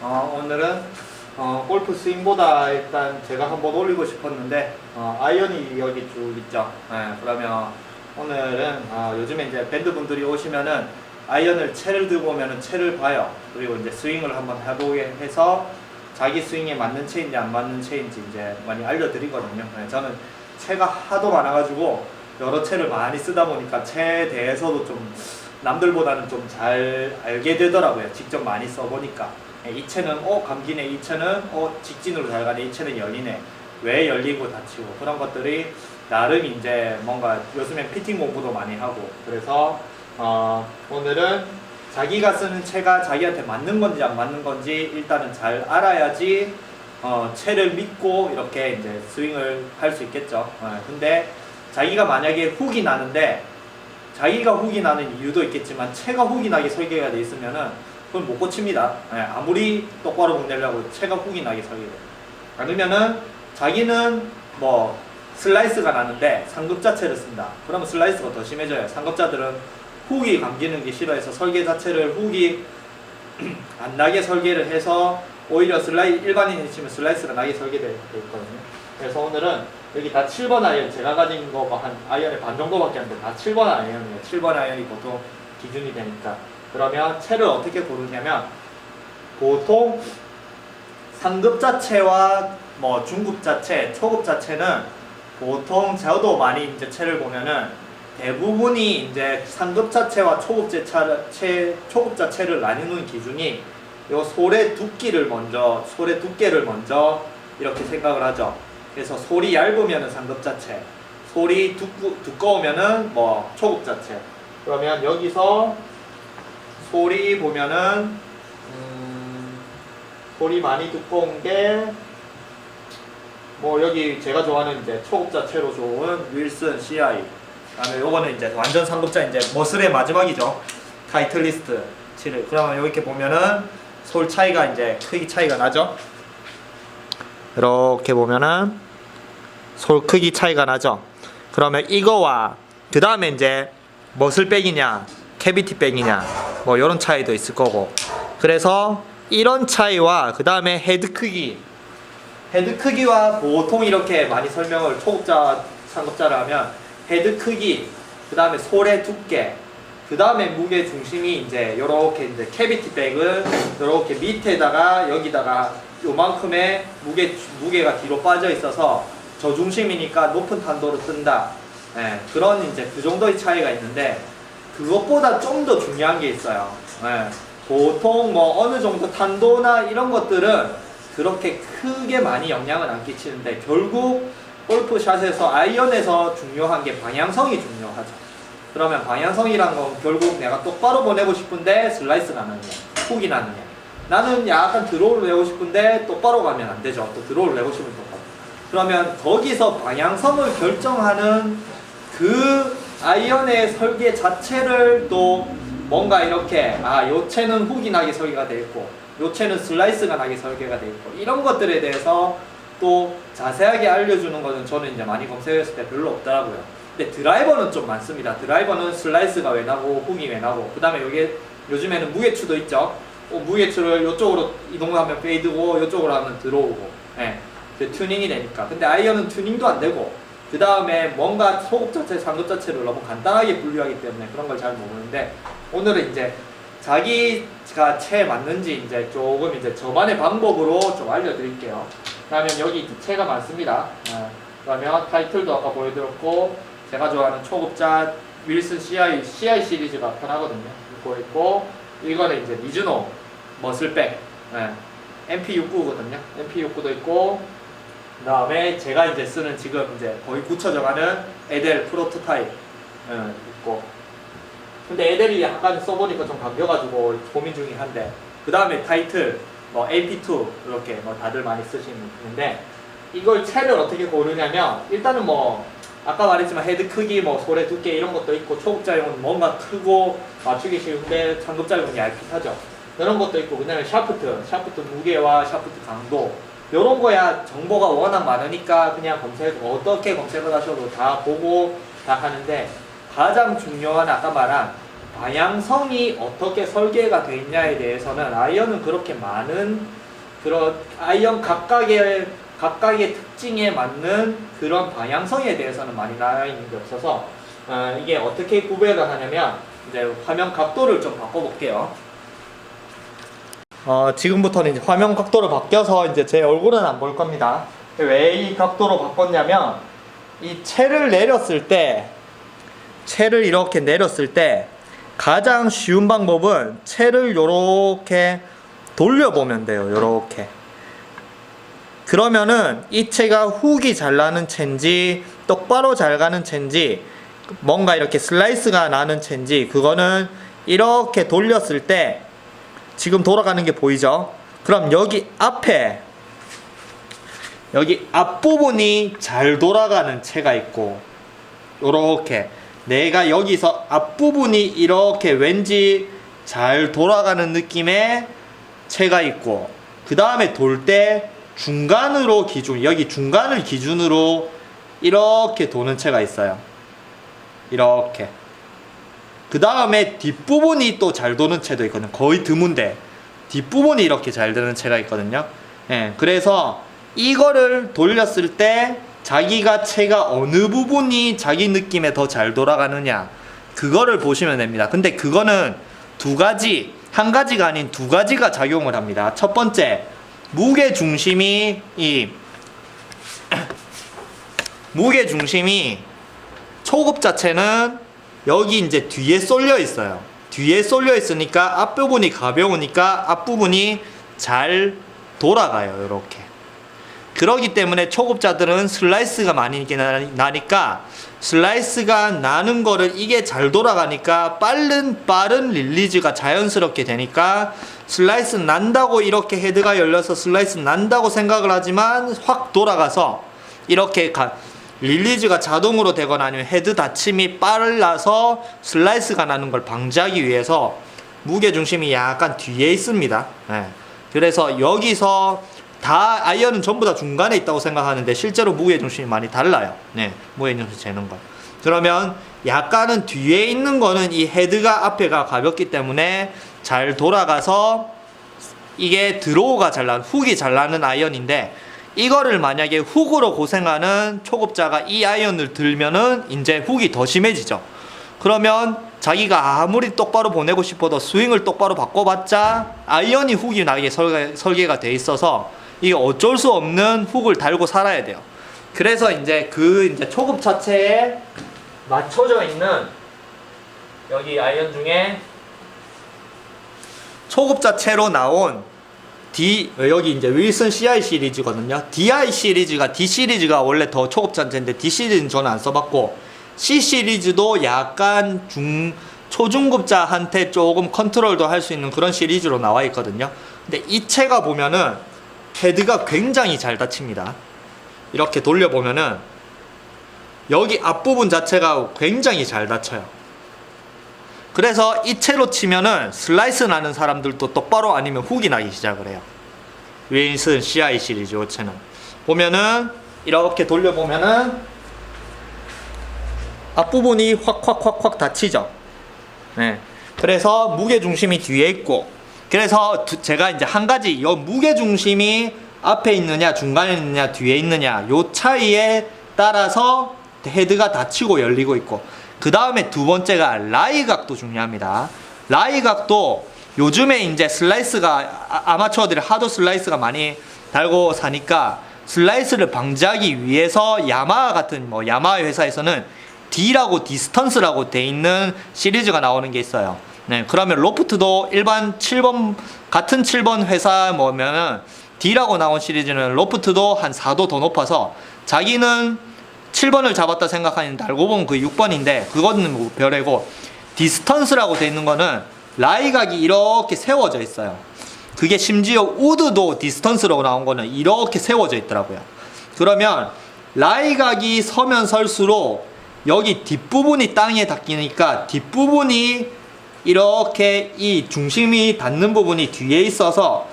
오늘은 골프 스윙보다 일단 제가 한번 올리고 싶었는데 아이언이 여기 쭉 있죠. 그러면 오늘은 요즘에 이제 밴드분들이 오시면은 아이언을 채를 들고 오면은 채를 봐요. 그리고 이제 스윙을 한번 해보게 해서 자기 스윙에 맞는 채인지 안 맞는 채인지 이제 많이 알려드리거든요. 저는 채가 하도 많아가지고 여러 채를 많이 쓰다 보니까 채에 대해서도 좀 남들보다는 좀 잘 알게 되더라고요. 직접 많이 써보니까. 이 채는 감기네, 이 채는 직진으로 잘 가네, 이 채는 열리네, 왜 열리고 닫히고, 그런 것들이 나름 이제 뭔가 요즘엔 피팅 공부도 많이 하고, 그래서 오늘은 자기가 쓰는 채가 자기한테 맞는 건지 안 맞는 건지 일단은 잘 알아야지 채를 믿고 이렇게 이제 스윙을 할 수 있겠죠. 근데 자기가 만약에 훅이 나는데, 자기가 훅이 나는 이유도 있겠지만 채가 훅이 나게 설계가 돼 있으면은 그건 못 고칩니다. 아무리 똑바로 보내려고 채가 훅이 나게 설계돼. 아니면은 자기는 뭐 슬라이스가 나는데 상급자채를 쓴다. 그러면 슬라이스가 더 심해져요. 상급자들은 훅이 감기는 게 싫어해서 설계 자체를 훅이 안 나게 설계를 해서 오히려 일반인이 치면 슬라이스가 나게 설계되어 있거든요. 그래서 오늘은 여기 다 7번 아이언, 제가 가진 거가 한 아이언의 반 정도밖에 안 돼. 다 7번 아이언이에요. 7번 아이언이 보통 기준이 되니까. 그러면 채를 어떻게 고르냐면, 보통 상급자채와 뭐 중급자채, 초급자채는 보통 저도 많이 이제 채를 보면은 대부분이 이제 상급자채와 초급자채를 나누는 기준이 요 솔의 두께를 먼저 이렇게 생각을 하죠. 그래서 솔이 얇으면은 상급자채, 솔이 두꺼우면은 뭐 초급자채. 그러면 여기서 솔이 보면은 솔이 많이 두꺼운 게 뭐 여기 제가 좋아하는 이제 초급자채로 좋은 윌슨 CI. 그다음에 요거는 이제 완전 상급자, 이제 머슬의 마지막이죠. 타이틀리스트 7을. 그러면 여기 이렇게 보면은 솔 차이가 이제 크기 차이가 나죠. 이렇게 보면은 솔 크기 차이가 나죠. 그러면 이거와 그 다음에 이제 머슬백이냐 캐비티백이냐 뭐 이런 차이도 있을 거고, 그래서 이런 차이와 그 다음에 헤드 크기와 보통 이렇게 많이 설명을 초급자 상급자를 하면 헤드 크기, 그 다음에 솔의 두께, 그 다음에 무게 중심이 이제 요렇게 이제 캐비티백은 요렇게 밑에다가 여기다가 요만큼의 무게가 뒤로 빠져 있어서 저중심이니까 높은 탄도로 뜬다. 그런 이제 그 정도의 차이가 있는데, 그것보다 좀 더 중요한 게 있어요. 보통 뭐 어느 정도 탄도나 이런 것들은 그렇게 크게 많이 영향을 안 끼치는데, 결국 골프샷에서 아이언에서 중요한 게 방향성이 중요하죠. 그러면 방향성이란 건 결국 내가 똑바로 보내고 싶은데 슬라이스가 나느냐, 훅이 나느냐. 나는 약간 드로우를 내고 싶은데 똑바로 가면 안 되죠. 또 드로우를 내고 싶으면 똑바로. 그러면 거기서 방향성을 결정하는 그 아이언의 설계 자체를 또 뭔가 이렇게 요 채는 훅이 나게 설계가 되어 있고 요 채는 슬라이스가 나게 설계가 되어 있고, 이런 것들에 대해서 또 자세하게 알려주는 거는 저는 이제 많이 검색했을 때 별로 없더라고요. 근데 드라이버는 좀 많습니다. 드라이버는 슬라이스가 왜 나고 훅이 왜 나고, 그 다음에 여기 요즘에는 무게추도 있죠. 무게추를 이쪽으로 이동하면 페이드고 이쪽으로 하면 들어오고, 튜닝이 되니까. 근데 아이언은 튜닝도 안 되고, 그 다음에 뭔가 소급자체, 상급자체를 너무 간단하게 분류하기 때문에 그런 걸 잘 모르는데, 오늘은 이제 자기가 채에 맞는지 이제 조금 이제 저만의 방법으로 좀 알려드릴게요. 그러면 여기 채가 많습니다. 그러면 타이틀도 아까 보여드렸고, 제가 좋아하는 초급자 윌슨 CI 시리즈가 편하거든요. 이거 있고, 이거는 이제 미즈노 머슬백 MP69거든요. MP69도 있고, 그 다음에 제가 이제 쓰는 지금 이제 거의 굳혀져가는 에델 프로토타입 있고, 근데 에델이 약간 써보니까 좀 감겨가지고 고민 중이긴 한데, 그 다음에 타이틀 뭐 AP2 이렇게 뭐 다들 많이 쓰시는데, 이걸 채를 어떻게 고르냐면, 일단은 뭐 아까 말했지만 헤드 크기, 뭐 솔의 두께 이런 것도 있고, 초급자용은 뭔가 크고 맞추기 쉬운데 상급자용은 얇pit하죠. 이런 것도 있고, 그 다음에 샤프트 무게와 샤프트 강도, 이런 거야 정보가 워낙 많으니까 그냥 어떻게 검색을 하셔도 다 보고 다 하는데, 가장 중요한 아까 말한 방향성이 어떻게 설계가 되어 있냐에 대해서는 아이언은 그렇게 많은 그런 아이언 각각의 특징에 맞는 그런 방향성에 대해서는 많이 나와 있는 게 없어서 이게 어떻게 구별을 하냐면 이제 화면 각도를 좀 바꿔볼게요. 지금부터는 이제 화면 각도로 바뀌어서 이제 제 얼굴은 안 볼 겁니다. 왜 이 각도로 바꿨냐면 이 채를 이렇게 내렸을 때 가장 쉬운 방법은 채를 요렇게 돌려보면 돼요. 요렇게. 그러면은 이 채가 훅이 잘 나는 채인지 똑바로 잘 가는 채인지 뭔가 이렇게 슬라이스가 나는 채인지 그거는 이렇게 돌렸을 때 지금 돌아가는 게 보이죠? 그럼 여기 앞에 여기 앞부분이 잘 돌아가는 채가 있고 요렇게 내가 여기서 앞부분이 이렇게 왠지 잘 돌아가는 느낌의 채가 있고 그 다음에 돌 때 중간으로 여기 중간을 기준으로 이렇게 도는 채가 있어요. 이렇게. 그 다음에 뒷부분이 또 잘 도는 채도 있거든요. 거의 드문데 뒷부분이 이렇게 잘 되는 채가 있거든요. 예, 그래서 이거를 돌렸을 때 자기가 채가 어느 부분이 자기 느낌에 더 잘 돌아가느냐 그거를 보시면 됩니다. 근데 그거는 한 가지가 아닌 두 가지가 작용을 합니다. 첫 번째, 무게중심이 초급자 채는 여기 이제 뒤에 쏠려 있어요. 뒤에 쏠려 있으니까 앞부분이 가벼우니까 앞부분이 잘 돌아가요. 이렇게. 그러기 때문에 초급자들은 슬라이스가 많이 나니까 슬라이스가 나는 거를 이게 잘 돌아가니까 빠른 릴리즈가 자연스럽게 되니까 슬라이스 난다고 이렇게 헤드가 열려서 슬라이스 난다고 생각을 하지만 확 돌아가서 이렇게 릴리즈가 자동으로 되거나 아니면 헤드 닫힘이 빨라서 슬라이스가 나는 걸 방지하기 위해서 무게중심이 약간 뒤에 있습니다. 네. 그래서 여기서 다 아이언은 전부 다 중간에 있다고 생각하는데 실제로 무게중심이 많이 달라요. 네, 무게중심 재는 거. 그러면 약간은 뒤에 있는 거는 이 헤드가 앞에가 가볍기 때문에 잘 돌아가서 이게 드로우가 잘 나는 훅이 잘 나는 아이언인데 이거를 만약에 훅으로 고생하는 초급자가 이 아이언을 들면은 이제 훅이 더 심해지죠. 그러면 자기가 아무리 똑바로 보내고 싶어도 스윙을 똑바로 바꿔봤자 아이언이 훅이 나게 설계가 돼 있어서 이게 어쩔 수 없는 훅을 달고 살아야 돼요. 그래서 이제 이제 초급자 채에 맞춰져 있는 여기 아이언 중에 초급자 채로 나온 여기 이제 윌슨 CI 시리즈거든요. D 시리즈가 원래 더 초급자 채인데 D 시리즈는 저는 안 써봤고 C 시리즈도 약간 초중급자한테 조금 컨트롤도 할 수 있는 그런 시리즈로 나와 있거든요. 근데 이 채가 보면은 헤드가 굉장히 잘 닫힙니다. 이렇게 돌려보면은 여기 앞부분 자체가 굉장히 잘 닫혀요. 그래서 이 채로 치면은 슬라이스 나는 사람들도 똑바로 아니면 훅이 나기 시작을 해요. 윌슨 CI 시리즈 이 채는 보면은 이렇게 돌려보면은 앞부분이 확 닫히죠. 네. 그래서 무게중심이 뒤에 있고 그래서 제가 이제 한 가지 요 무게중심이 앞에 있느냐 중간에 있느냐 뒤에 있느냐 요 차이에 따라서 헤드가 닫히고 열리고 있고 그 다음에 두 번째가 라이 각도 중요합니다. 라이 각도 요즘에 이제 슬라이스가 아마추어들이 하도 슬라이스가 많이 달고 사니까 슬라이스를 방지하기 위해서 야마하 같은 야마하 회사에서는 D라고 디스턴스라고 돼 있는 시리즈가 나오는 게 있어요. 네, 그러면 로프트도 일반 7번 같은 7번 회사 뭐면은 D라고 나온 시리즈는 로프트도 한 4도 더 높아서 자기는 7번을 잡았다 생각하는데 알고 보면 그 6번인데 그거는 뭐 별이고 디스턴스라고 돼 있는 거는 라이각이 이렇게 세워져 있어요. 그게 심지어 우드도 디스턴스라고 나온 거는 이렇게 세워져 있더라고요. 그러면 라이각이 서면 설수록 여기 뒷부분이 땅에 닿기니까 뒷부분이 이렇게 이 중심이 닿는 부분이 뒤에 있어서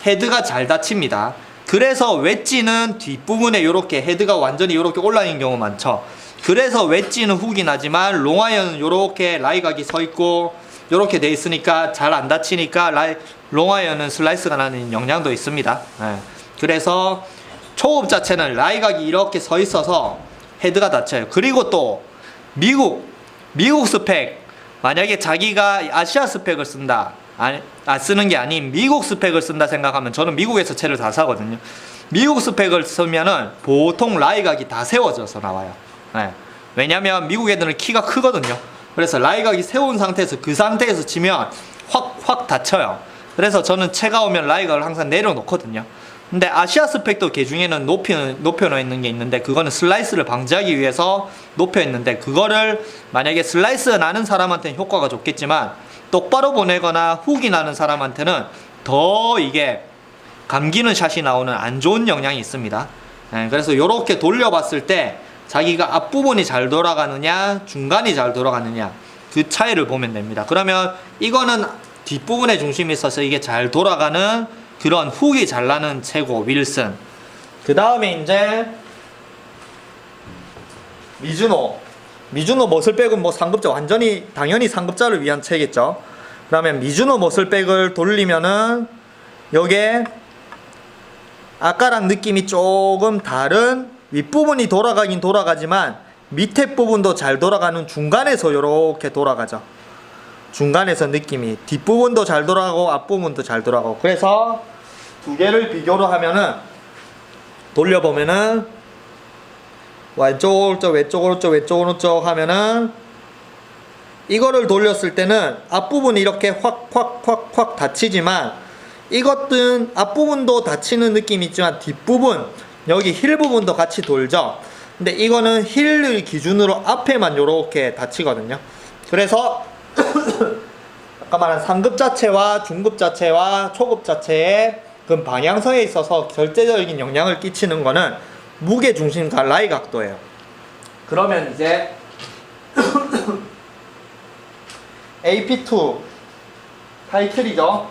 헤드가 잘 닫힙니다. 그래서 웨지는 뒷부분에 이렇게 헤드가 완전히 이렇게 올라있는 경우 많죠. 그래서 웨지는 훅이 나지만 롱아이언은 요렇게 라이각이 서 있고 요렇게 돼 있으니까 잘 안 다치니까 롱아이언은 슬라이스가 나는 영향도 있습니다. 예. 그래서 초급 자체는 라이각이 이렇게 서 있어서 헤드가 다쳐요. 그리고 또 미국 스펙, 만약에 자기가 아시아 스펙을 쓴다, 쓰는 게 아닌 미국 스펙을 쓴다 생각하면, 저는 미국에서 채를 다 사거든요. 미국 스펙을 쓰면은 보통 라이각이 다 세워져서 나와요. 네. 왜냐면 미국 애들은 키가 크거든요. 그래서 라이각이 세운 상태에서 그 상태에서 치면 확 다쳐요. 그래서 저는 채가 오면 라이각을 항상 내려놓거든요. 근데 아시아 스펙도 개 중에는 높여 있는 게 있는데, 그거는 슬라이스를 방지하기 위해서 높여 있는데, 그거를 만약에 슬라이스가 나는 사람한테는 효과가 좋겠지만 똑바로 보내거나 훅이 나는 사람한테는 더 이게 감기는 샷이 나오는 안 좋은 영향이 있습니다. 네, 그래서 이렇게 돌려봤을 때 자기가 앞부분이 잘 돌아가느냐 중간이 잘 돌아가느냐 그 차이를 보면 됩니다. 그러면 이거는 뒷부분에 중심이 있어서 이게 잘 돌아가는 그런 훅이 잘 나는 채고 윌슨. 그 다음에 이제 미즈노 머슬백은 뭐 상급자, 완전히 당연히 상급자를 위한 채겠죠. 그러면 미즈노 머슬백을 돌리면은 요게 아까랑 느낌이 조금 다른, 윗부분이 돌아가긴 돌아가지만 밑에 부분도 잘 돌아가는 중간에서 요렇게 돌아가죠. 중간에서 느낌이 뒷부분도 잘 돌아가고 앞부분도 잘 돌아가고. 그래서 두 개를 비교로 하면은 돌려보면은 왼쪽 오른쪽 하면은 이거를 돌렸을 때는 앞부분이 이렇게 확 다치지만, 이것은 앞부분도 다치는 느낌이 있지만 뒷부분 여기 힐 부분도 같이 돌죠. 근데 이거는 힐을 기준으로 앞에만 요렇게 다치거든요. 그래서 아까 말한 상급 자체와 중급 자체와 초급 자체의 그 방향성에 있어서 결정적인 영향을 끼치는 거는 무게 중심과 라이 각도예요. 그러면 이제 AP2 타이틀이죠.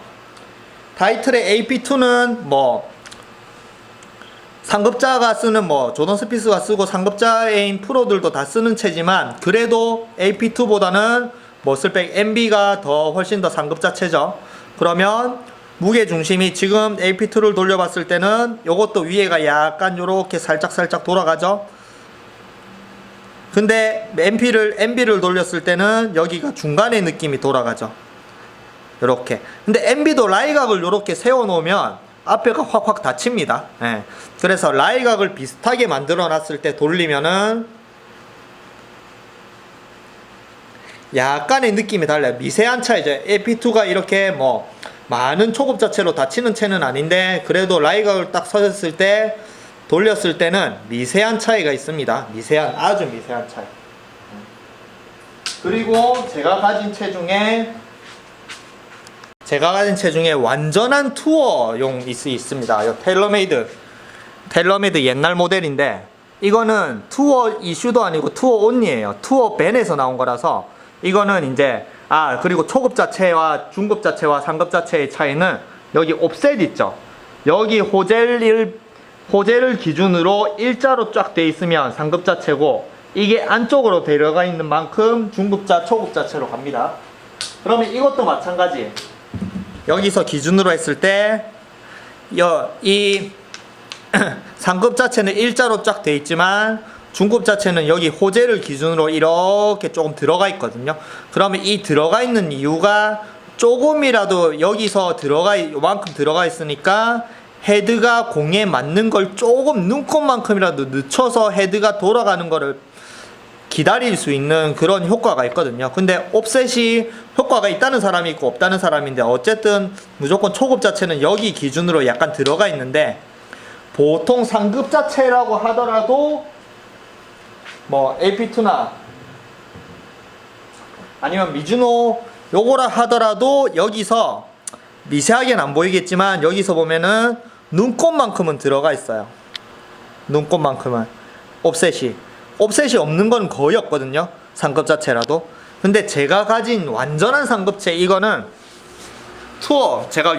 타이틀의 AP2는 뭐 상급자가 쓰는, 뭐 조던 스피스가 쓰고 상급자인 프로들도 다 쓰는 채지만, 그래도 AP2보다는 머슬백 MB가 더 훨씬 더 상급자 채죠. 그러면 무게 중심이 지금 AP2를 돌려봤을 때는 요것도 위에가 약간 요렇게 살짝 돌아가죠. 근데 MB를 돌렸을 때는 여기가 중간에 느낌이 돌아가죠. 요렇게. 근데 MB도 라이각을 요렇게 세워놓으면 앞에가 확 닫힙니다. 예. 그래서 라이각을 비슷하게 만들어 놨을 때 돌리면은 약간의 느낌이 달라요. 미세한 차이죠. AP2가 이렇게 뭐 많은 초급 자체로 닫히는 채는 아닌데, 그래도 라이각을 딱 서졌을 때 돌렸을 때는 미세한 차이가 있습니다. 아주 미세한 차이. 그리고 제가 가진 채 중에 완전한 투어용 있습니다. 이 텔러메이드 옛날 모델인데, 이거는 투어 이슈도 아니고 투어 온리예요. 투어 밴에서 나온 거라서. 이거는 이제 그리고 초급 자체와 중급 자체와 상급 자체의 차이는 여기 옵셋 있죠. 여기 호젤을 기준으로 일자로 쫙 돼 있으면 상급 자체고, 이게 안쪽으로 들어가 있는 만큼 중급자, 초급 자체로 갑니다. 그러면 이것도 마찬가지. 여기서 기준으로 했을 때 이 상급 자체는 일자로 쫙 돼 있지만 중급 자체는 여기 호젤을 기준으로 이렇게 조금 들어가 있거든요. 그러면 이 들어가 있는 이유가 조금이라도 여기서 요만큼 들어가 있으니까 헤드가 공에 맞는 걸 조금 눈곱만큼이라도 늦춰서 헤드가 돌아가는 거를 기다릴 수 있는 그런 효과가 있거든요. 근데 옵셋이 효과가 있다는 사람이 있고 없다는 사람인데, 어쨌든 무조건 초급 자체는 여기 기준으로 약간 들어가 있는데, 보통 상급 자체라고 하더라도 뭐 AP2나 아니면 미즈노 요거라 하더라도 여기서 미세하게는 안 보이겠지만 여기서 보면은 눈곱만큼은 들어가 있어요. 눈곱만큼은 옵셋이 없는 건 거의 없거든요. 상급 자체라도. 근데 제가 가진 완전한 상급체, 이거는 투어 제가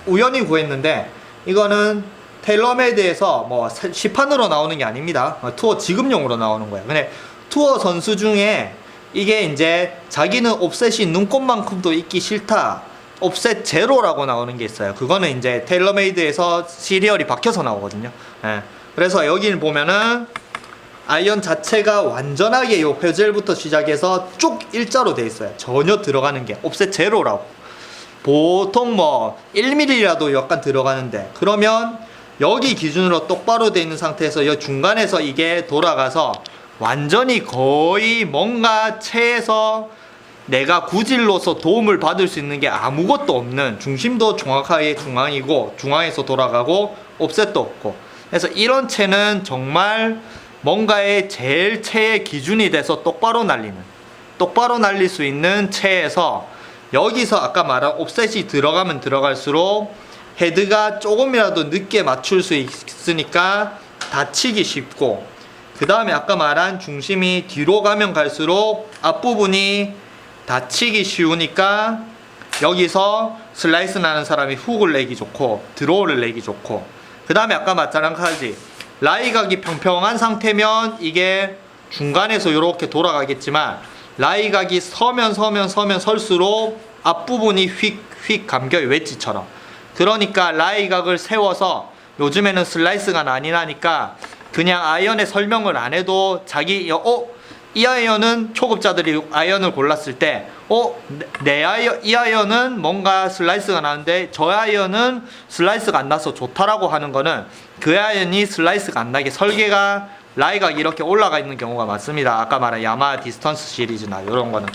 우연히 구했는데, 이거는 텔러메이드에서 뭐 시판으로 나오는 게 아닙니다. 투어 지급용으로 나오는 거예요. 근데 투어 선수 중에 이게 이제 자기는 옵셋이 눈곱만큼도 있기 싫다, 옵셋 제로라고 나오는 게 있어요. 그거는 이제 테일러메이드에서 시리얼이 박혀서 나오거든요. 예. 그래서 여기를 보면은 아이언 자체가 완전하게 요 베젤부터 시작해서 쭉 일자로 돼 있어요. 전혀 들어가는 게 옵셋 제로라고. 보통 뭐 1mm라도 약간 들어가는데, 그러면 여기 기준으로 똑바로 돼 있는 상태에서 이 중간에서 이게 돌아가서 완전히 거의 뭔가 체에서 내가 구질로서 도움을 받을 수 있는 게 아무것도 없는, 중심도 정확하게 중앙이고 중앙에서 돌아가고 옵셋도 없고, 그래서 이런 체는 정말 뭔가의 제일 체의 기준이 돼서 똑바로 날릴 수 있는 체에서, 여기서 아까 말한 옵셋이 들어가면 들어갈수록 헤드가 조금이라도 늦게 맞출 수 있으니까 다치기 쉽고, 그 다음에 아까 말한 중심이 뒤로 가면 갈수록 앞부분이 다치기 쉬우니까 여기서 슬라이스 나는 사람이 훅을 내기 좋고 드로우를 내기 좋고, 그 다음에 아까 마찬가지 라이각이 평평한 상태면 이게 중간에서 이렇게 돌아가겠지만, 라이각이 서면 설수록 앞부분이 휙 감겨요, 웨지처럼. 그러니까 라이각을 세워서, 요즘에는 슬라이스가 많이 나니까 그냥 아이언의 설명을 안 해도 자기 이 아이언은 초급자들이 아이언을 골랐을 때 이 아이언은 뭔가 슬라이스가 나는데 저 아이언은 슬라이스가 안 나서 좋다라고 하는 거는 그 아이언이 슬라이스가 안 나게 설계가 라이각이 이렇게 올라가 있는 경우가 많습니다. 아까 말한 야마하 디스턴스 시리즈나 이런 거는.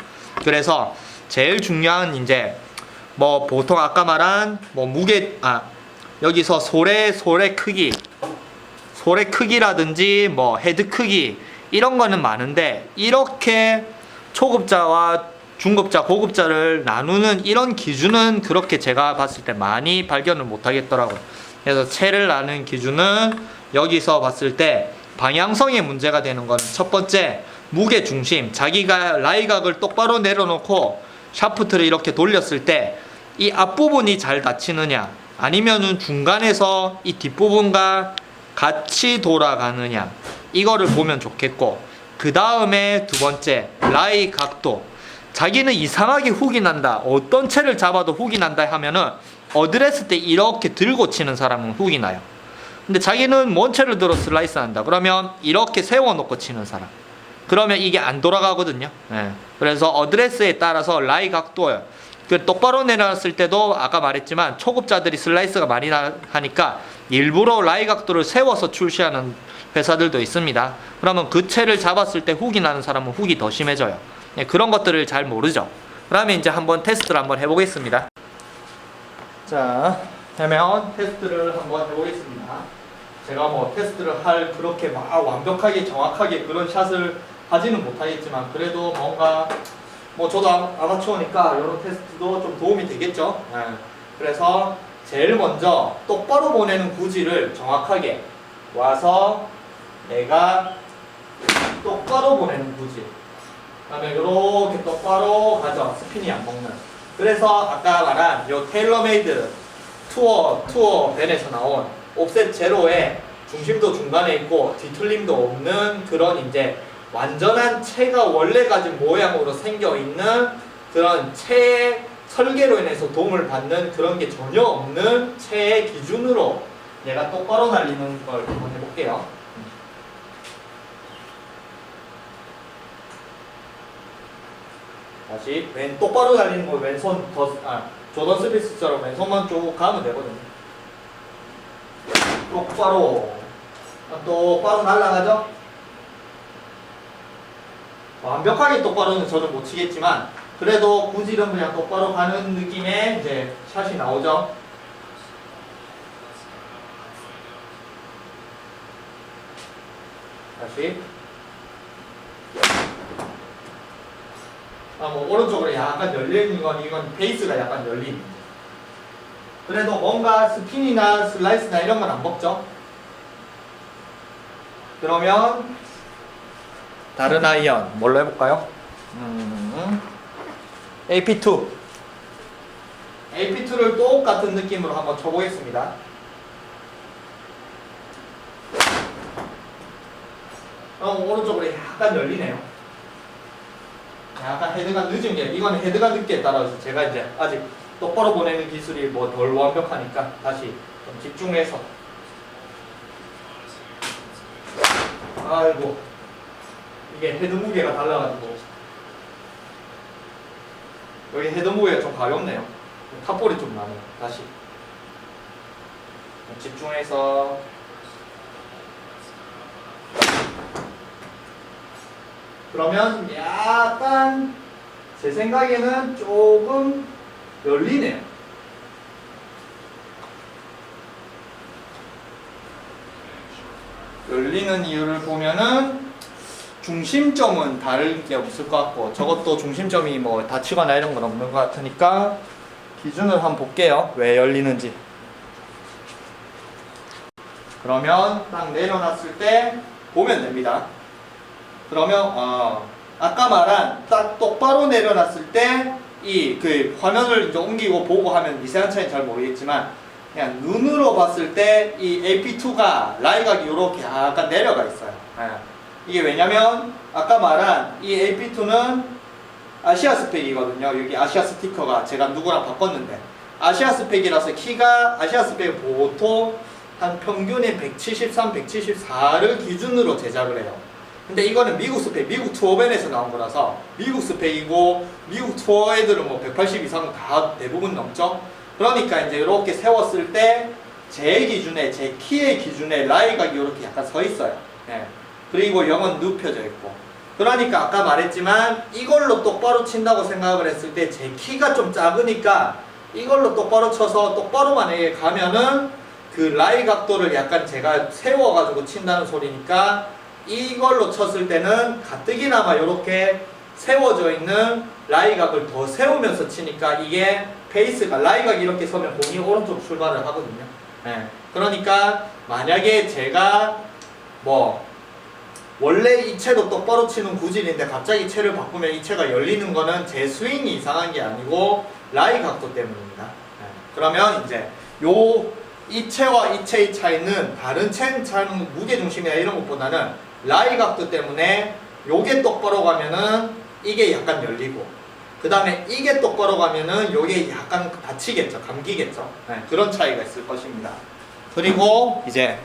그래서 제일 중요한 이제 뭐 보통 아까 말한 뭐 여기서 소래 크기라든지 뭐 헤드 크기 이런 거는 많은데, 이렇게 초급자와 중급자, 고급자를 나누는 이런 기준은 그렇게 제가 봤을 때 많이 발견을 못 하겠더라고요. 그래서 체를 나누는 기준은 여기서 봤을 때 방향성에 문제가 되는 거는, 첫 번째 무게 중심, 자기가 라이각을 똑바로 내려놓고 샤프트를 이렇게 돌렸을 때 이 앞부분이 잘 닫히느냐, 아니면은 중간에서 이 뒷부분과 같이 돌아가느냐, 이거를 보면 좋겠고, 그 다음에 두 번째 라이 각도, 자기는 이상하게 훅이 난다, 어떤 채를 잡아도 훅이 난다 하면은 어드레스 때 이렇게 들고 치는 사람은 훅이 나요. 근데 자기는 먼 채를 들어 슬라이스 한다 그러면 이렇게 세워놓고 치는 사람, 그러면 이게 안 돌아가거든요. 그래서 어드레스에 따라서 라이 각도요, 똑바로 내려놨을 때도 아까 말했지만 초급자들이 슬라이스가 많이 하니까 일부러 라이 각도를 세워서 출시하는 회사들도 있습니다. 그러면 그 채를 잡았을 때 훅이 나는 사람은 훅이 더 심해져요. 그런 것들을 잘 모르죠. 그러면 이제 한번 테스트를 한번 해보겠습니다. 자, 그러면 테스트를 한번 해보겠습니다. 제가 뭐 테스트를 그렇게 막 완벽하게 정확하게 그런 샷을 하지는 못하겠지만, 그래도 뭔가 뭐 저도 아마추어니까 이런 테스트도 좀 도움이 되겠죠. 그래서 제일 먼저 똑바로 보내는 구질을 정확하게 와서 내가 똑바로 보내는 구질, 그다음에 이렇게 똑바로 가죠. 스핀이 안 먹는. 그래서 아까 말한 요 테일러메이드 투어 벤에서 나온 옵셋 제로에 중심도 중간에 있고 뒤틀림도 없는 그런 이제 완전한 채가 원래 가진 모양으로 생겨 있는 그런 채의 설계로 인해서 도움을 받는 그런 게 전혀 없는 채의 기준으로 얘가 똑바로 날리는 걸 한번 해볼게요. 다시 똑바로 날리는 거 왼손 조던 스피스처럼 왼손만 쭉 가면 되거든요. 똑바로 날아가죠? 완벽하게 똑바로는 저는 못 치겠지만, 그래도 구질은 그냥 똑바로 가는 느낌의 이제 샷이 나오죠. 다시. 뭐 오른쪽으로 약간 열리는 건, 이건 베이스가 약간 열린. 그래도 뭔가 스핀이나 슬라이스나 이런 건 안 먹죠. 그러면 다른 아이언 뭘로 해볼까요? AP2를 똑같은 느낌으로 한번 쳐보겠습니다. 오른쪽으로 약간 열리네요. 약간 헤드가 늦은 게, 이거는 헤드가 늦게 따라서 제가 이제 아직 똑바로 보내는 기술이 뭐 덜 완벽하니까 다시 좀 집중해서. 아이고, 이게 헤드 무게가 달라가지고 여기 헤드 무게가 좀 가볍네요. 탑볼이 좀 나네요. 다시 집중해서. 그러면 약간 제 생각에는 조금 열리네요. 열리는 이유를 보면은 중심점은 다를 게 없을 것 같고, 저것도 중심점이 뭐 다치거나 이런 건 없는 것 같으니까 기준을 한번 볼게요. 왜 열리는지. 그러면 딱 내려놨을 때 보면 됩니다. 그러면 아까 말한 딱 똑바로 내려놨을 때 이 그 화면을 이제 옮기고 보고 하면 미세한 차이는 잘 모르겠지만, 그냥 눈으로 봤을 때 이 AP2가 라이각이 이렇게 약간 내려가 있어요. 이게 왜냐면 아까 말한 이 AP2는 아시아 스펙이거든요. 여기 아시아 스티커가 제가 누구랑 바꿨는데 아시아 스펙이라서 키가 아시아 스펙 보통 한 평균의 173, 174를 기준으로 제작을 해요. 근데 이거는 미국 스펙, 미국 투어밴에서 나온 거라서 미국 스펙이고, 미국 투어 애들은 뭐 180 이상 다 대부분 넘죠. 그러니까 이제 이렇게 세웠을 때 제 기준에, 제 키의 기준에 라이각이 이렇게 약간 서 있어요. 그리고 0은 눕혀져 있고. 그러니까 아까 말했지만 이걸로 똑바로 친다고 생각을 했을 때 제 키가 좀 작으니까 이걸로 똑바로 쳐서 똑바로 만약에 가면은 그 라이 각도를 약간 제가 세워가지고 친다는 소리니까, 이걸로 쳤을 때는 가뜩이나마 이렇게 세워져 있는 라이각을 더 세우면서 치니까 이게 페이스가, 라이각이 이렇게 서면 공이 오른쪽 출발을 하거든요. 그러니까 만약에 제가 뭐 원래 이 채도 똑바로 치는 구질인데 갑자기 채를 바꾸면 이 채가 열리는 거는 제 스윙이 이상한 게 아니고 라이 각도 때문입니다. 그러면 이제 이 채와 이 채의 차이는 다른 차는 무게중심이나 이런 것보다는 라이 각도 때문에 요게 똑바로 가면은 이게 약간 열리고, 그 다음에 이게 똑바로 가면은 요게 약간 다치겠죠. 감기겠죠. 그런 차이가 있을 것입니다. 그리고 이제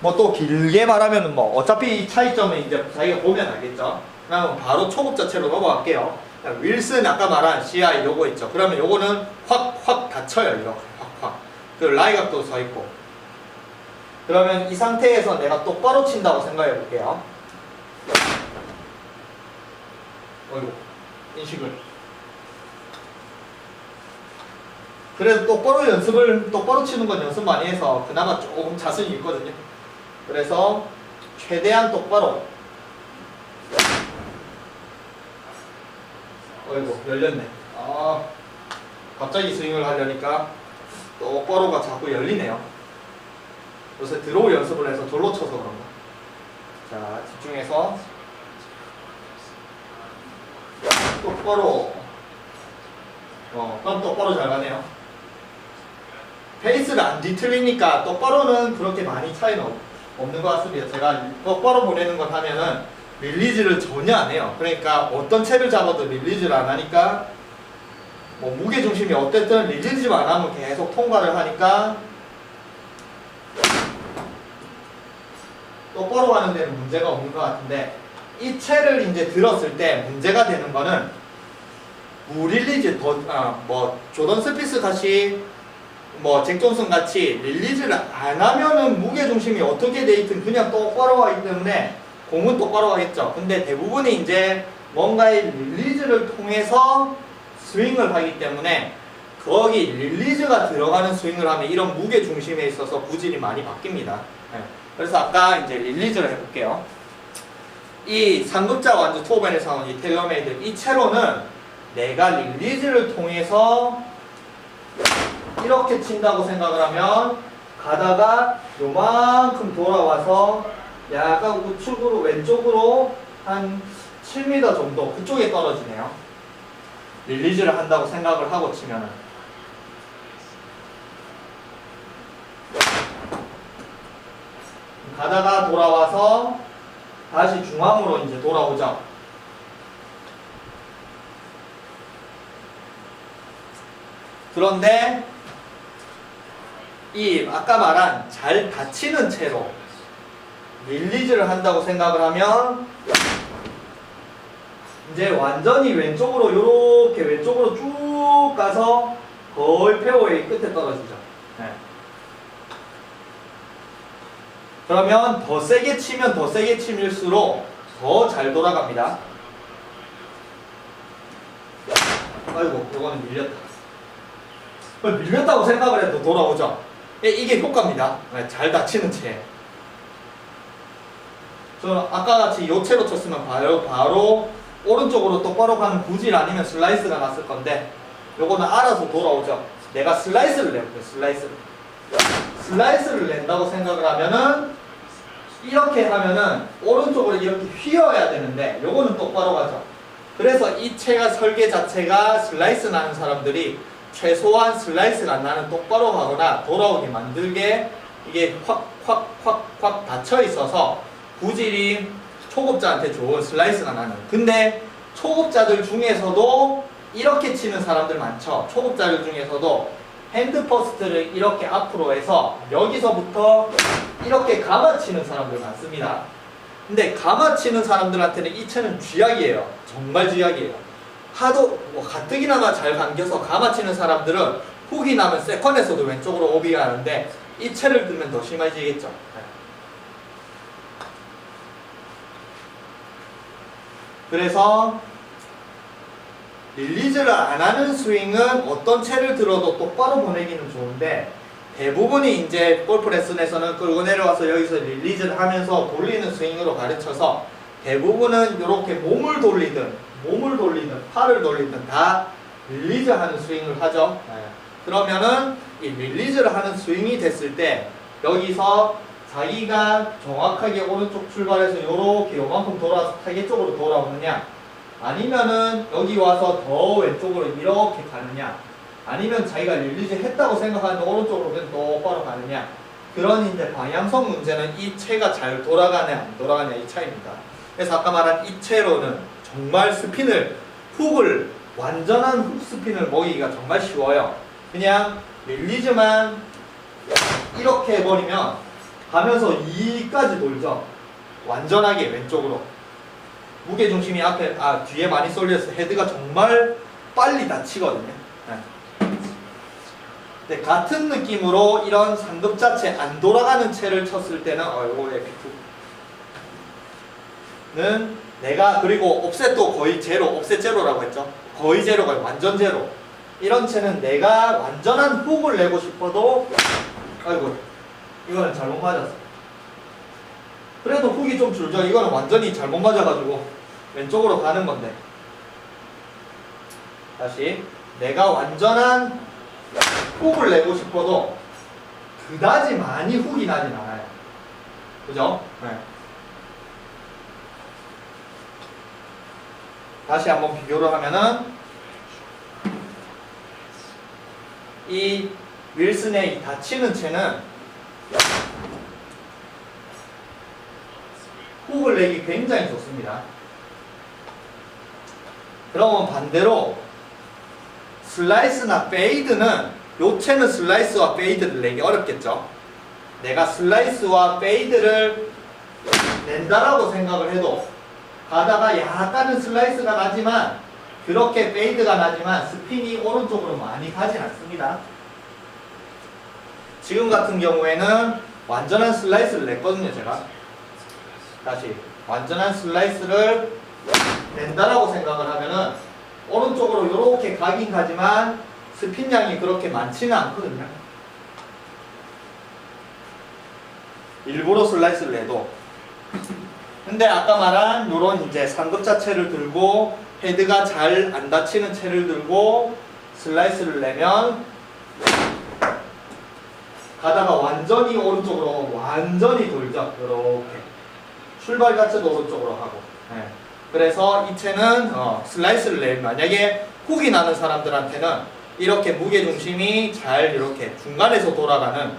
뭐 또 길게 말하면은 뭐 어차피 이 차이점은 이제 자기가 보면 알겠죠. 그러면 바로 초급자 채로 넘어갈게요. 윌슨 아까 말한 CI 요거 있죠. 그러면 요거는 확 닫혀요. 이렇게 확. 그 라이 각도 서 있고. 그러면 이 상태에서 내가 똑바로 친다고 생각해 볼게요. 어이구, 인식을. 그래서 똑바로 치는 건 연습 많이 해서 그나마 조금 자신이 있거든요. 그래서 최대한 똑바로. 어이구, 열렸네. 갑자기 스윙을 하려니까 똑바로가 자꾸 열리네요. 요새 드로우 연습을 해서 돌로 쳐서 그런가. 자, 집중해서 똑바로. 그럼 똑바로 잘 가네요. 페이스가 안 뒤틀리니까 똑바로는 그렇게 많이 차이는 없는 것 같습니다. 제가 똑바로 보내는 것 하면은 릴리즈를 전혀 안 해요. 그러니까 어떤 채를 잡아도 릴리즈를 안 하니까, 뭐 무게중심이 어쨌든 릴리즈만 안 하면 계속 통과를 하니까 똑바로 가는 데는 문제가 없는 것 같은데, 이 채를 이제 들었을 때 문제가 되는 거는 무릴리즈, 뭐 조던 스피스 같이, 뭐 잭 존슨 같이 릴리즈를 안 하면은 무게중심이 어떻게 돼 있든 그냥 똑바로 가기 때문에 공은 똑바로 가겠죠. 근데 대부분이 이제 뭔가의 릴리즈를 통해서 스윙을 하기 때문에 거기 릴리즈가 들어가는 스윙을 하면 이런 무게중심에 있어서 구질이 많이 바뀝니다. 그래서 아까 이제 릴리즈를 해볼게요. 이 상급자 완주 투어밴에서 나온 이 텔러메이드, 이 채로는 내가 릴리즈를 통해서 이렇게 친다고 생각을 하면 가다가 요만큼 돌아와서 약간 우측으로 왼쪽으로 한 7m 정도 그쪽에 떨어지네요. 릴리즈를 한다고 생각을 하고 치면은. 가다가 돌아와서 다시 중앙으로 이제 돌아오죠. 그런데 이 아까 말한 잘 닫히는 채로 릴리즈를 한다고 생각을 하면 이제 완전히 왼쪽으로 이렇게 왼쪽으로 쭉 가서 거의 페어웨이 끝에 떨어지죠. 네. 그러면 더 세게 치면 더 세게 치밀수록 더 잘 돌아갑니다. 아이고, 이거는 밀렸다. 밀렸다고 생각을 해도 돌아오죠. 이게 효과입니다. 네, 잘 닫히는 채. 저는 아까 같이 요 채로 쳤으면 바로 오른쪽으로 똑바로 가는 구질 아니면 슬라이스가 났을 건데 요거는 알아서 돌아오죠. 내가 슬라이스를 내볼게요. 슬라이스를 낸다고 생각을 하면은 이렇게 하면은 오른쪽으로 이렇게 휘어야 되는데 요거는 똑바로 가죠. 그래서 이 채가 설계 자체가 슬라이스 나는 사람들이 최소한 슬라이스가 안 나는 똑바로 가거나 돌아오게 만들게 이게 확 닫혀 있어서 구질이 초급자한테 좋은 슬라이스가 나는. 근데 초급자들 중에서도 이렇게 치는 사람들 많죠. 초급자들 중에서도 핸드 퍼스트를 이렇게 앞으로 해서 여기서부터 이렇게 감아 치는 사람들 많습니다. 근데 감아 치는 사람들한테는 이 채는 쥐약이에요. 정말 쥐약이에요. 하도 가뜩이나마 잘 감겨서 감아 치는 사람들은 훅이 나면 세컨에서도 왼쪽으로 오비가 하는데 이 채를 들면 더 심해지겠죠. 그래서 릴리즈를 안 하는 스윙은 어떤 채를 들어도 똑바로 보내기는 좋은데 대부분이 이제 골프 레슨에서는 끌고 내려와서 여기서 릴리즈를 하면서 돌리는 스윙으로 가르쳐서 대부분은 이렇게 몸을 돌리든 팔을 돌리든 다 릴리즈 하는 스윙을 하죠. 그러면은 이 릴리즈를 하는 스윙이 됐을 때 여기서 자기가 정확하게 오른쪽 출발해서 요렇게 요만큼 돌아서 타겟 쪽으로 돌아오느냐 아니면은 여기 와서 더 왼쪽으로 이렇게 가느냐 아니면 자기가 릴리즈 했다고 생각하는데 오른쪽으로 그냥 똑바로 가느냐 그런 이제 방향성 문제는 이 채가 잘 돌아가냐 안 돌아가냐 이 차이입니다. 그래서 아까 말한 이 채로는 정말 스핀을 훅을 완전한 훅 스핀을 먹이기가 정말 쉬워요. 그냥 릴리즈만 이렇게 해버리면 가면서 2까지 돌죠. 완전하게 왼쪽으로. 무게중심이 뒤에 많이 쏠려서 헤드가 정말 빨리 닫히거든요. 네, 같은 느낌으로 이런 상급자체 안 돌아가는 채를 쳤을 때는 요거 F2는 내가 그리고 옵셋도 거의 제로, 옵셋 제로라고 했죠. 거의 제로가 완전 제로. 이런 채는 내가 완전한 훅을 내고 싶어도 아이고 이거는 잘못 맞았어. 그래도 훅이 좀 줄죠. 이거는 완전히 잘못 맞아가지고 왼쪽으로 가는 건데. 다시 내가 완전한 훅을 내고 싶어도 그다지 많이 훅이 나진 않아요. 그죠? 네. 다시 한번 비교를 하면은 이 윌슨의 이 닫히는 채는 훅을 내기 굉장히 좋습니다. 그러면 반대로 슬라이스나 페이드는 요 채는 슬라이스와 페이드를 내기 어렵겠죠. 내가 슬라이스와 페이드를 낸다라고 생각을 해도 가다가 약간은 슬라이스가 나지만 그렇게 페이드가 나지만 스핀이 오른쪽으로 많이 가진 않습니다. 지금 같은 경우에는 완전한 슬라이스를 냈거든요. 제가 다시 완전한 슬라이스를 낸다라고 생각을 하면은 오른쪽으로 이렇게 가긴 가지만 스핀량이 그렇게 많지는 않거든요. 일부러 슬라이스를 내도. 근데 아까 말한 요런 이제 상급자 채를 들고 헤드가 잘 안 닫히는 채를 들고 슬라이스를 내면 가다가 완전히 오른쪽으로 완전히 돌죠. 이렇게 출발 자체도 오른쪽으로 하고. 네. 그래서 이 채는 슬라이스를 내면 만약에 훅이 나는 사람들한테는 이렇게 무게중심이 잘 이렇게 중간에서 돌아가는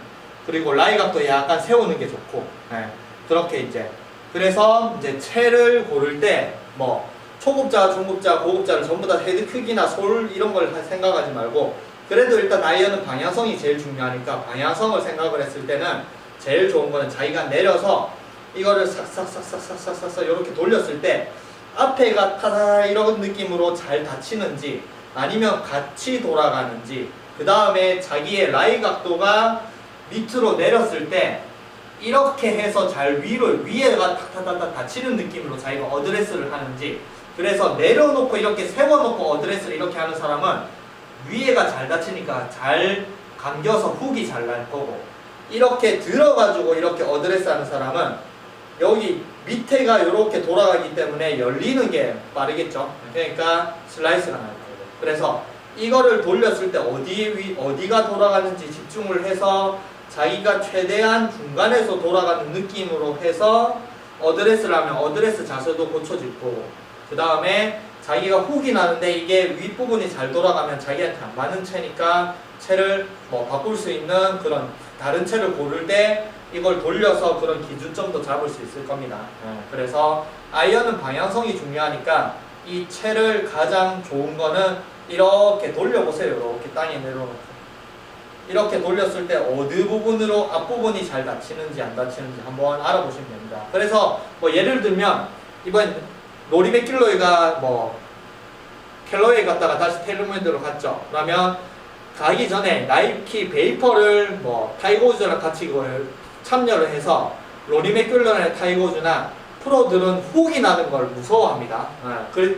그리고 라이각도 약간 세우는 게 좋고 네. 그렇게 이제 그래서 이제 채를 고를 때 뭐 초급자, 중급자, 고급자를 전부 다 헤드 크기나 솔 이런 걸 생각하지 말고 그래도 일단 아이언은 방향성이 제일 중요하니까 방향성을 생각을 했을 때는 제일 좋은 거는 자기가 내려서 이거를 싹싹싹싹싹싹싹 이렇게 돌렸을 때 앞에가 타다 이런 느낌으로 잘 닫히는지 아니면 같이 돌아가는지 그 다음에 자기의 라이 각도가 밑으로 내렸을 때 이렇게 해서 잘 위에가 탁탁탁탁 닫히는 느낌으로 자기가 어드레스를 하는지 그래서 내려놓고 이렇게 세워놓고 어드레스를 이렇게 하는 사람은 위에가 잘 닫히니까 잘 감겨서 훅이 잘 날 거고 이렇게 들어가지고 이렇게 어드레스 하는 사람은 여기 밑에가 이렇게 돌아가기 때문에 열리는 게 빠르겠죠. 그러니까 슬라이스가 날 거고 그래서 이거를 돌렸을 때 어디가 돌아가는지 집중을 해서 자기가 최대한 중간에서 돌아가는 느낌으로 해서 어드레스를 하면 어드레스 자세도 고쳐질 거고 그 다음에 자기가 훅이 나는데 이게 윗부분이 잘 돌아가면 자기한테 안 맞는 채니까 채를 뭐 바꿀 수 있는 그런 다른 채를 고를 때 이걸 돌려서 그런 기준점도 잡을 수 있을 겁니다. 그래서 아이언은 방향성이 중요하니까 이 채를 가장 좋은 거는 이렇게 돌려보세요. 이렇게 땅에 내려놓고 이렇게 돌렸을 때 어느 부분으로 앞부분이 잘 닫히는지 안 닫히는지 한번 알아보시면 됩니다. 그래서 뭐 예를 들면 이번 로리 맥길로이가 뭐 캘러웨이 갔다가 다시 텔루멘드로 갔죠. 그러면 가기 전에 나이키 베이퍼를 뭐 타이거 우즈랑 같이 이걸 참여를 해서 로리 맥길로이나 타이거 우즈나 프로들은 훅이 나는 걸 무서워합니다.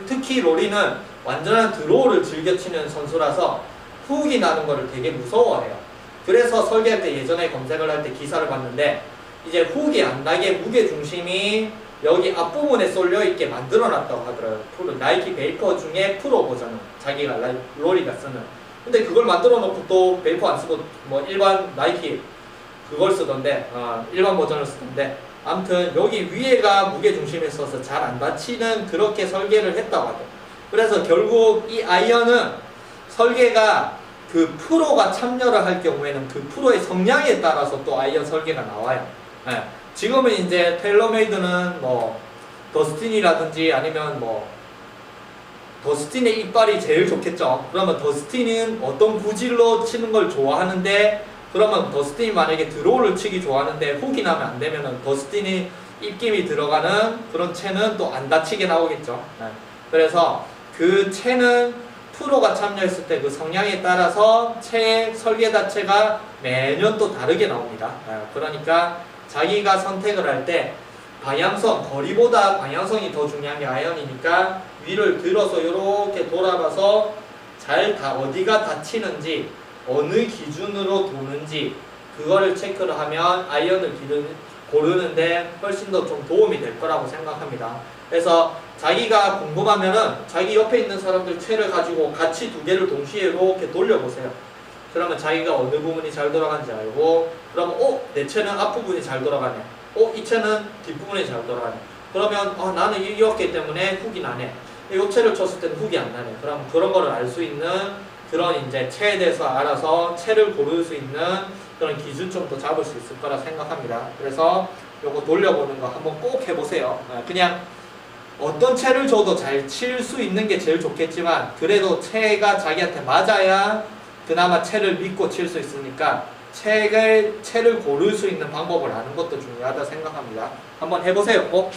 특히 로리는 완전한 드로우를 즐겨 치는 선수라서 훅이 나는 거를 되게 무서워해요. 그래서 설계할 때 예전에 검색을 할 때 기사를 봤는데 이제 훅이 안 나게 무게 중심이 여기 앞부분에 쏠려 있게 만들어 놨다고 하더라고요. 나이키 베이퍼 중에 프로 버전은 자기가 로리가 쓰는. 근데 그걸 만들어 놓고 또 베이퍼 안 쓰고 뭐 일반 나이키 그걸 쓰던데 일반 버전을 쓰던데 아무튼 여기 위에가 무게 중심에 있어서 잘 안 다치는 그렇게 설계를 했다고 하더라고요. 그래서 결국 이 아이언은 설계가 그 프로가 참여를 할 경우에는 그 프로의 성향에 따라서 또 아이언 설계가 나와요. 지금은 이제 텔러메이드는 뭐 더스틴이라든지 아니면 뭐 더스틴의 이빨이 제일 좋겠죠. 그러면 더스틴은 어떤 구질로 치는 걸 좋아하는데 그러면 더스틴이 만약에 드로우를 치기 좋아하는데 훅이 나면 안 되면은 더스틴이 입김이 들어가는 그런 채는 또 안 다치게 나오겠죠. 그래서 그 채는 프로가 참여했을 때 그 성향에 따라서 채의 설계 자체가 매년 또 다르게 나옵니다. 그러니까 자기가 선택을 할 때 방향성, 거리보다 방향성이 더 중요한 게 아이언이니까 위를 들어서 이렇게 돌아봐서 잘 어디가 닫히는지 어느 기준으로 도는지 그거를 체크를 하면 아이언을 고르는데 훨씬 더 좀 도움이 될 거라고 생각합니다. 그래서 자기가 궁금하면은 자기 옆에 있는 사람들 채를 가지고 같이 두 개를 동시에 이렇게 돌려보세요. 그러면 자기가 어느 부분이 잘 돌아가는지 알고 그러면 내 채는 앞부분이 잘 돌아가네. 이 채는 뒷부분이 잘 돌아가네. 그러면 나는 이었기 때문에 훅이 나네. 이 채를 쳤을 때는 훅이 안 나네. 그럼 그런 거를 알 수 있는 그런 이제 채에 대해서 알아서 채를 고를 수 있는 그런 기준점도 잡을 수 있을 거라 생각합니다. 그래서 요거 돌려보는 거 한번 꼭 해보세요. 그냥 어떤 채를 줘도 잘 칠 수 있는 게 제일 좋겠지만 그래도 채가 자기한테 맞아야 그나마 채를 믿고 칠 수 있으니까 채를 고를 수 있는 방법을 아는 것도 중요하다 생각합니다. 한번 해보세요 꼭.